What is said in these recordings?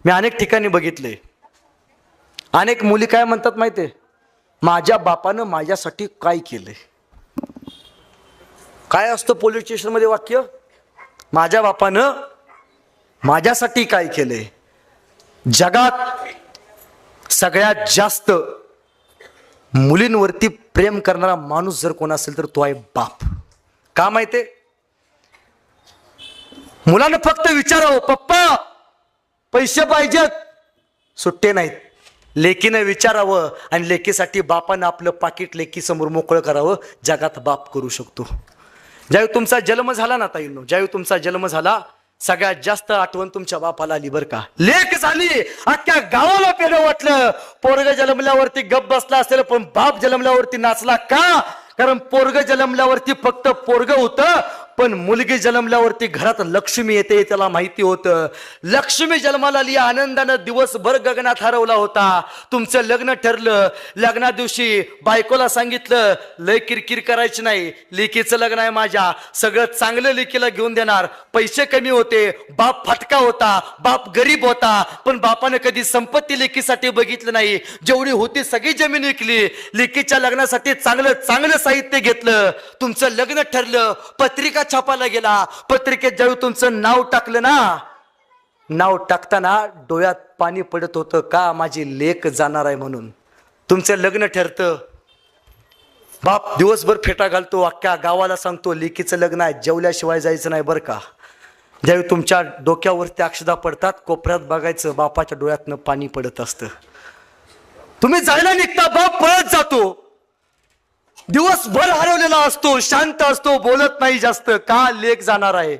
मी अनेक ठिकाणी बघितले, अनेक मुली काय म्हणतात माहितीये, माझ्या बापानं माझ्यासाठी काय केलंय. काय असतं पोलीस स्टेशन मध्ये वाक्य, माझ्या बापानं माझ्यासाठी काय केलंय. जगात सगळ्यात जास्त मुलींवरती प्रेम करणारा माणूस जर कोण असेल तर तो आहे बाप. का माहितीये, मुलानं फक्त विचारावं, पप्पा पैसे पाहिजेत, सुट्टे नाहीत. लेकीनं विचारावं आणि लेकीसाठी बापानं आपलं पाकिट लेकीसमोर मोकळं करावं. जगात बाप करू शकतो. ज्यावेळी तुमचा जन्म झाला ना ताईंनो, ज्यावेळी तुमचा जन्म झाला, सगळ्यात जास्त आठवण तुमच्या बापाला आली बरं का. लेक झाली, अख्ख्या गावाला पेढं वाटलं. पोरग जन्मल्यावरती गप बसला असेल, पण बाप जन्मल्यावरती नाचला. का? कारण पोरग जन्मल्यावरती फक्त पोरग होतं, पण मुलगी जन्मल्यावरती घरात लक्ष्मी येते त्याला माहिती होतं. लक्ष्मी जन्माला आली, आनंदानं दिवसभर गगनात हरवला होता. तुमचं लग्न ठरलं, लग्ना दिवशी बायकोला सांगितलं, लय किरकिर करायची नाही, लेकीचं लग्न आहे माझ्या, सगळं चांगलं लेकीला घेऊन देणार. पैसे कमी होते, बाप फटका होता, बाप गरीब होता, पण बापाने कधी संपत्ती लेकीसाठी बघितलं नाही. जेवढी होती सगळी जमीन विकली, लेकीच्या लग्नासाठी चांगलं चांगलं साहित्य घेतलं. तुमचं लग्न ठरलं, पत्रिका छापायला गेला, पत्रिकेत ज्यावेळी तुमचं नाव टाकलं ना, नाव टाकताना डोळ्यात पाणी पडत होतं. का? माझी लेक जाणार आहे म्हणून. तुमचं लग्न ठरतं, बाप दिवसभर फेटा घालतो, अख्ख्या गावाला सांगतो लेकीचं लग्न आहे, जेवल्याशिवाय जायचं नाही बरं का. ज्यावेळी तुमच्या डोक्यावरती अक्षदा पडतात, कोपऱ्यात बघायचं, बापाच्या डोळ्यातनं पाणी पडत असतं. तुम्ही जायला निघता, बाप पळत जातो, दिवसभर हरवलेला असतो, शांत असतो, बोलत नाही जास्त. का? लेक जाणार आहे.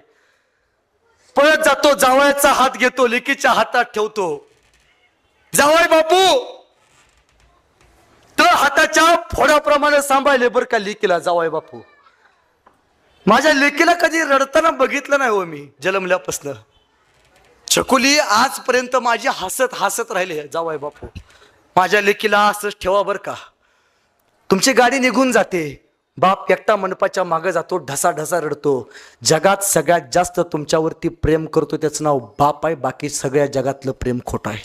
पळत जातो, जावयाचा हात घेतो, लेकीच्या हातात ठेवतो. जावई बापू तर हाताच्या फोडाप्रमाणे सांभाळले बरं का लेकीला. जावई बापू, माझ्या लेकीला कधी रडताना बघितलं नाही हो मी जन्मल्यापासनं. छकुली आजपर्यंत माझी हसत हसत राहिले. जावई बापू, माझ्या लेकीला असंच ठेवा बरं का. तुमची गाडी निघून जाते, बाप एकटा मंडपाच्या मागे जातो, ढसा ढसा रडतो. जगात सगळ्यात जास्त तुमच्यावरती प्रेम करतो त्याचं नाव बाप आहे, बाकी सगळ्या जगातलं प्रेम खोटं आहे.